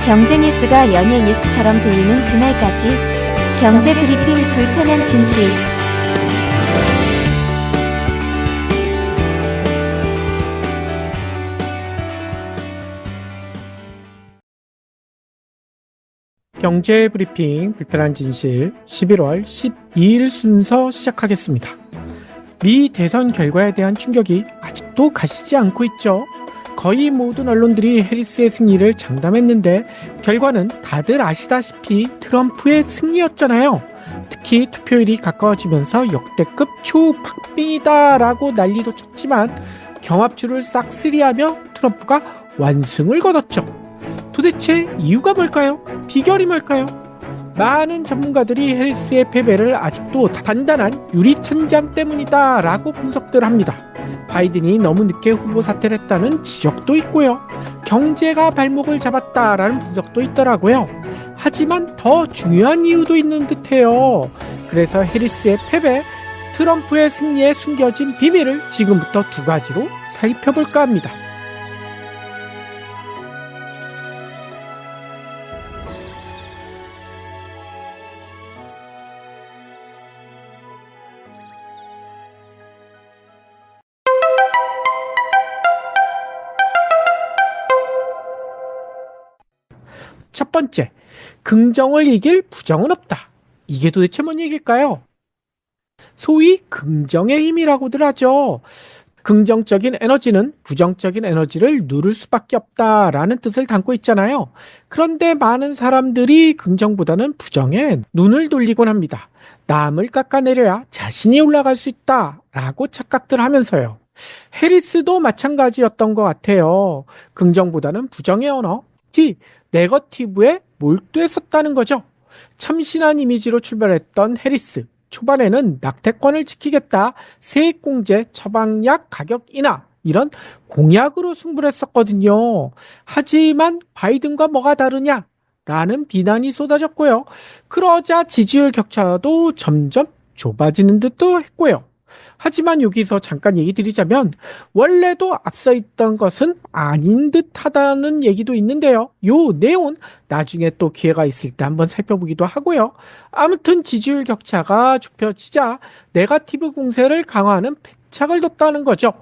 경제 뉴스가 연예 뉴스처럼 들리는 그날까지 경제 브리핑 불편한 진실. 경제 브리핑 불편한 진실 11월 12일 순서 시작하겠습니다. 미 대선 결과에 대한 충격이 아직도 가시지 않고 있죠. 거의 모든 언론들이 해리스의 승리를 장담했는데 결과는 다들 아시다시피 트럼프의 승리였잖아요. 특히 투표일이 가까워지면서 역대급 초박빙이다라고 난리도 쳤지만 경합주를 싹쓸이하며 트럼프가 완승을 거뒀죠. 도대체 이유가 뭘까요? 비결이 뭘까요? 많은 전문가들이 해리스의 패배를 아직도 단단한 유리천장 때문이다 라고 분석들 합니다. 바이든이 너무 늦게 후보 사퇴를 했다는 지적도 있고요. 경제가 발목을 잡았다라는 분석도 있더라고요. 하지만 더 중요한 이유도 있는 듯해요. 그래서 해리스의 패배, 트럼프의 승리에 숨겨진 비밀을 지금부터 두 가지로 살펴볼까 합니다. 첫 번째, 긍정을 이길 부정은 없다. 이게 도대체 뭔 얘기일까요? 소위 긍정의 힘이라고들 하죠. 긍정적인 에너지는 부정적인 에너지를 누를 수밖에 없다라는 뜻을 담고 있잖아요. 그런데 많은 사람들이 긍정보다는 부정에 눈을 돌리곤 합니다. 남을 깎아내려야 자신이 올라갈 수 있다라고 착각들 하면서요. 해리스도 마찬가지였던 것 같아요. 긍정보다는 부정의 언어, 특히 네거티브에 몰두했었다는 거죠. 참신한 이미지로 출발했던 해리스. 초반에는 낙태권을 지키겠다, 세액공제, 처방약 가격 인하 이런 공약으로 승부를 했었거든요. 하지만 바이든과 뭐가 다르냐? 라는 비난이 쏟아졌고요. 그러자 지지율 격차도 점점 좁아지는 듯도 했고요. 하지만 여기서 잠깐 얘기 드리자면 원래도 앞서 있던 것은 아닌 듯하다는 얘기도 있는데요. 요 내용은 나중에 또 기회가 있을 때 한번 살펴보기도 하고요. 아무튼 지지율 격차가 좁혀지자 네거티브 공세를 강화하는 패착을 뒀다는 거죠.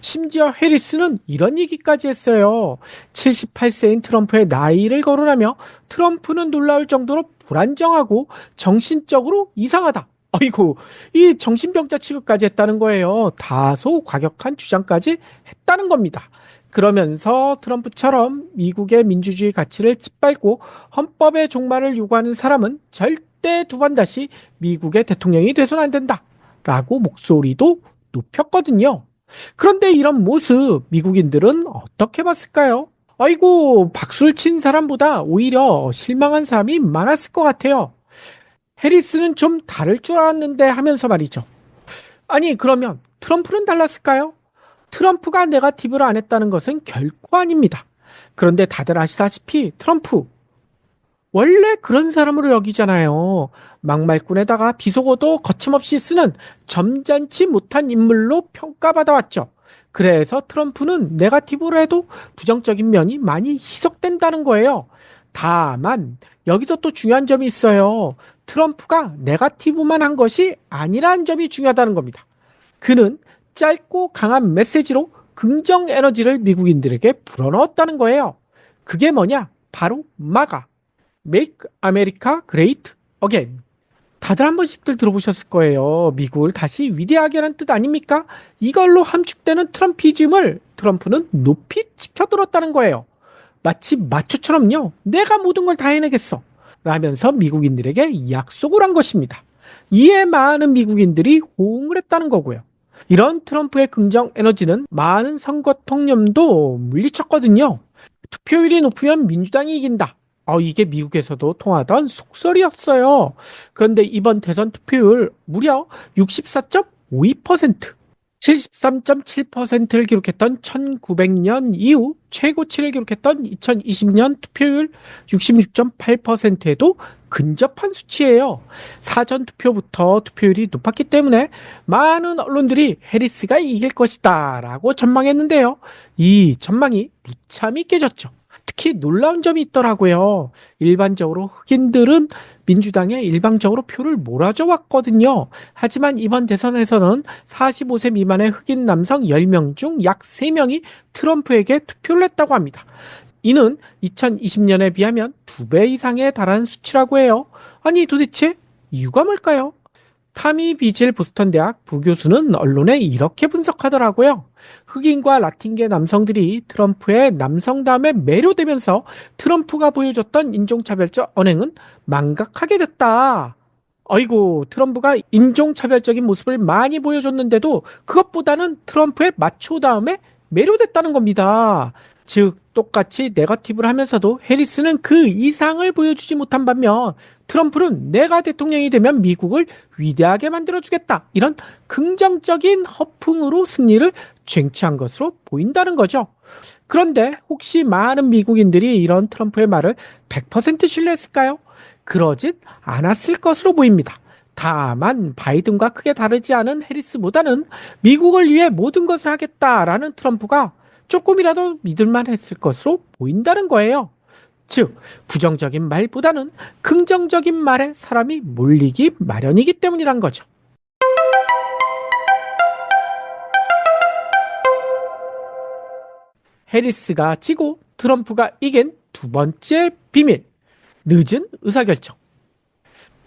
심지어 해리스는 이런 얘기까지 했어요. 78세인 트럼프의 나이를 거론하며 트럼프는 놀라울 정도로 불안정하고 정신적으로 이상하다. 아이고, 이 정신병자 취급까지 했다는 거예요. 다소 과격한 주장까지 했다는 겁니다. 그러면서 트럼프처럼 미국의 민주주의 가치를 짓밟고 헌법의 종말을 요구하는 사람은 절대 두 번 다시 미국의 대통령이 돼서는 안 된다. 라고 목소리도 높였거든요. 그런데 이런 모습 미국인들은 어떻게 봤을까요? 아이고, 박수를 친 사람보다 오히려 실망한 사람이 많았을 것 같아요. 해리스는 좀 다를 줄 알았는데 하면서 말이죠. 아니, 그러면 트럼프는 달랐을까요? 트럼프가 네거티브를 안 했다는 것은 결코 아닙니다. 그런데 다들 아시다시피 트럼프 원래 그런 사람으로 여기잖아요. 막말꾼에다가 비속어도 거침없이 쓰는 점잖지 못한 인물로 평가받아왔죠. 그래서 트럼프는 네거티브로 해도 부정적인 면이 많이 희석된다는 거예요. 다만 여기서 또 중요한 점이 있어요. 트럼프가 네거티브만 한 것이 아니라는 점이 중요하다는 겁니다. 그는 짧고 강한 메시지로 긍정 에너지를 미국인들에게 불어넣었다는 거예요. 그게 뭐냐? 바로 MAGA, Make America Great Again. 다들 한 번씩들 들어보셨을 거예요. 미국을 다시 위대하게 하는 뜻 아닙니까? 이걸로 함축되는 트럼피즘을 트럼프는 높이 지켜들었다는 거예요. 마치 마초처럼요. 내가 모든 걸 다 해내겠어. 라면서 미국인들에게 약속을 한 것입니다. 이에 많은 미국인들이 호응을 했다는 거고요. 이런 트럼프의 긍정 에너지는 많은 선거 통념도 물리쳤거든요. 투표율이 높으면 민주당이 이긴다. 이게 미국에서도 통하던 속설이었어요. 그런데 이번 대선 투표율 무려 64.52%, 73.7%를 기록했던 1900년 이후 최고치를 기록했던 2020년 투표율 66.8%에도 근접한 수치예요. 사전 투표부터 투표율이 높았기 때문에 많은 언론들이 해리스가 이길 것이다 라고 전망했는데요. 이 전망이 무참히 깨졌죠. 특히 놀라운 점이 있더라고요. 일반적으로 흑인들은 민주당에 일방적으로 표를 몰아줘 왔거든요. 하지만 이번 대선에서는 45세 미만의 흑인 남성 10명 중 약 3명이 트럼프에게 투표를 했다고 합니다. 이는 2020년에 비하면 2배 이상에 달하는 수치라고 해요. 아니 도대체 이유가 뭘까요? 타미 비질 보스턴 대학 부교수는 언론에 이렇게 분석하더라고요. 흑인과 라틴계 남성들이 트럼프의 남성다움에 매료되면서 트럼프가 보여줬던 인종차별적 언행은 망각하게 됐다. 아이고, 트럼프가 인종차별적인 모습을 많이 보여줬는데도 그것보다는 트럼프의 마초다움에 매료됐다는 겁니다. 즉, 똑같이 네거티브를 하면서도 해리스는 그 이상을 보여주지 못한 반면 트럼프는 내가 대통령이 되면 미국을 위대하게 만들어주겠다. 이런 긍정적인 허풍으로 승리를 쟁취한 것으로 보인다는 거죠. 그런데 혹시 많은 미국인들이 이런 트럼프의 말을 100% 신뢰했을까요? 그러진 않았을 것으로 보입니다. 다만 바이든과 크게 다르지 않은 해리스보다는 미국을 위해 모든 것을 하겠다라는 트럼프가 조금이라도 믿을만 했을 것으로 보인다는 거예요. 즉, 부정적인 말보다는 긍정적인 말에 사람이 몰리기 마련이기 때문이란 거죠. 해리스가 지고 트럼프가 이긴 두 번째 비밀, 늦은 의사결정.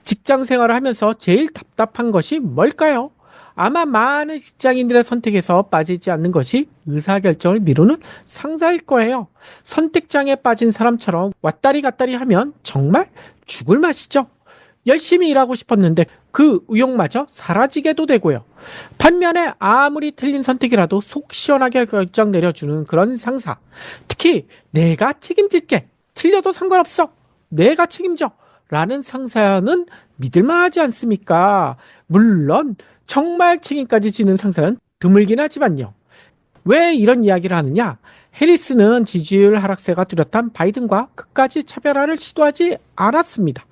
직장 생활을 하면서 제일 답답한 것이 뭘까요? 아마 많은 직장인들의 선택에서 빠지지 않는 것이 의사결정을 미루는 상사일 거예요. 선택장에 빠진 사람처럼 왔다리 갔다리 하면 정말 죽을 맛이죠. 열심히 일하고 싶었는데 그 의욕마저 사라지게도 되고요. 반면에 아무리 틀린 선택이라도 속 시원하게 결정 내려주는 그런 상사. 특히 내가 책임질게. 틀려도 상관없어. 내가 책임져. 라는 상사는 믿을만하지 않습니까? 물론 정말 책임까지 지는 상사는 드물긴 하지만요. 왜 이런 이야기를 하느냐? 해리스는 지지율 하락세가 뚜렷한 바이든과 끝까지 차별화를 시도하지 않았습니다.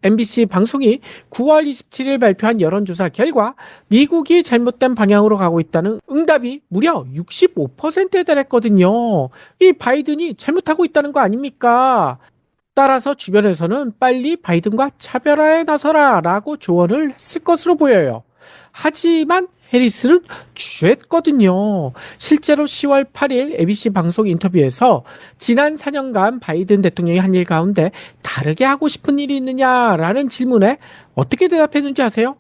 MBC 방송이 9월 27일 발표한 여론조사 결과 미국이 잘못된 방향으로 가고 있다는 응답이 무려 65%에 달했거든요. 이 바이든이 잘못하고 있다는 거 아닙니까? 따라서 주변에서는 빨리 바이든과 차별화에 나서라 라고 조언을 했을 것으로 보여요. 하지만 해리스는 주저했거든요. 실제로 10월 8일 ABC 방송 인터뷰에서 지난 4년간 바이든 대통령이 한 일 가운데 다르게 하고 싶은 일이 있느냐라는 질문에 어떻게 대답했는지 아세요?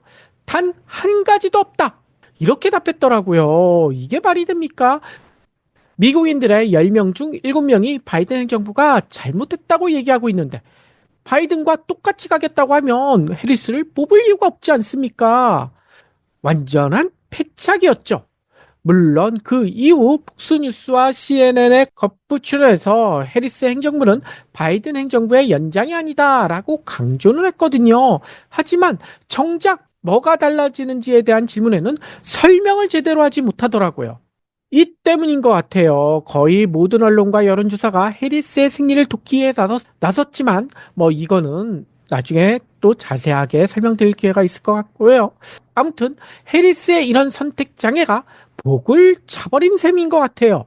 단 한 가지도 없다. 이렇게 답했더라고요. 이게 말이 됩니까? 미국인들의 10명 중 7명이 바이든 행정부가 잘못했다고 얘기하고 있는데 바이든과 똑같이 가겠다고 하면 해리스를 뽑을 이유가 없지 않습니까? 완전한 패착이었죠. 물론 그 이후 폭스뉴스와 CNN의 거부 출연해서 해리스 행정부는 바이든 행정부의 연장이 아니다라고 강조는 했거든요. 하지만 정작 뭐가 달라지는지에 대한 질문에는 설명을 제대로 하지 못하더라고요. 이 때문인 것 같아요. 거의 모든 언론과 여론조사가 해리스의 승리를 돕기 위해 나섰지만 이거는 나중에 또 자세하게 설명드릴 기회가 있을 것 같고요. 아무튼 해리스의 이런 선택 장애가 목을 차버린 셈인 것 같아요.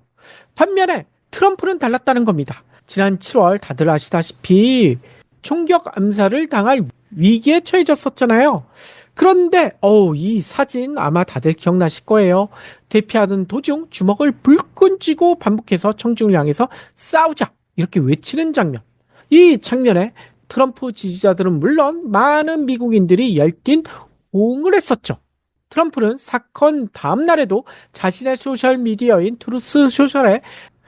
반면에 트럼프는 달랐다는 겁니다. 지난 7월 다들 아시다시피 총격 암살을 당할 위기에 처해졌었잖아요. 그런데 이 사진 아마 다들 기억나실 거예요. 대피하는 도중 주먹을 불끈 쥐고 반복해서 청중을 향해서 싸우자 이렇게 외치는 장면. 이 장면에 트럼프 지지자들은 물론 많은 미국인들이 열띤 호응을 했었죠. 트럼프는 사건 다음 날에도 자신의 소셜미디어인 트루스 소셜에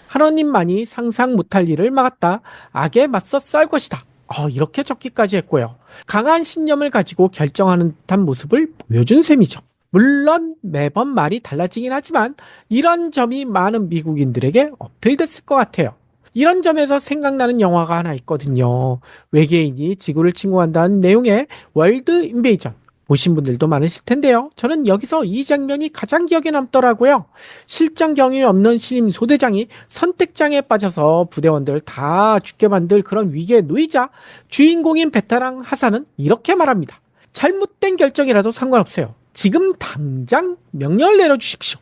하나님만이 상상 못할 일을 막았다. 악에 맞서 싸울 것이다. 이렇게 적기까지 했고요. 강한 신념을 가지고 결정하는 듯한 모습을 보여준 셈이죠. 물론 매번 말이 달라지긴 하지만 이런 점이 많은 미국인들에게 어필됐을 것 같아요. 이런 점에서 생각나는 영화가 하나 있거든요. 외계인이 지구를 침공한다는 내용의 월드 인베이전. 보신 분들도 많으실 텐데요. 저는 여기서 이 장면이 가장 기억에 남더라고요. 실전 경험이 없는 신임 소대장이 선택장에 빠져서 부대원들 다 죽게 만들 그런 위기에 놓이자 주인공인 베테랑 하산은 이렇게 말합니다. 잘못된 결정이라도 상관없어요. 지금 당장 명령을 내려주십시오.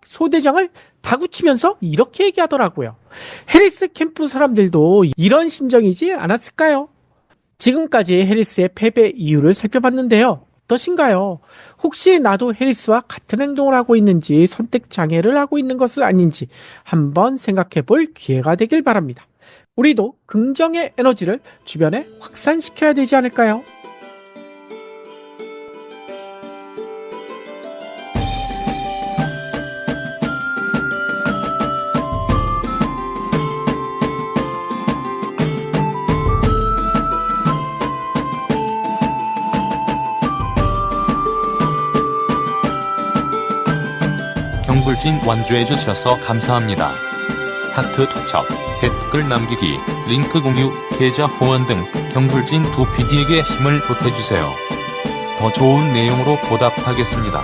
소대장을 다구치면서 이렇게 얘기하더라고요. 해리스 캠프 사람들도 이런 심정이지 않았을까요? 지금까지 해리스의 패배 이유를 살펴봤는데요. 어떠신가요? 혹시 나도 해리스와 같은 행동을 하고 있는지, 선택 장애를 하고 있는 것은 아닌지 한번 생각해 볼 기회가 되길 바랍니다. 우리도 긍정의 에너지를 주변에 확산시켜야 되지 않을까요? 경불진 완주해주셔서 감사합니다. 하트 투척, 댓글 남기기, 링크 공유, 계좌 후원 등 경불진 두 PD에게 힘을 보태주세요. 더 좋은 내용으로 보답하겠습니다.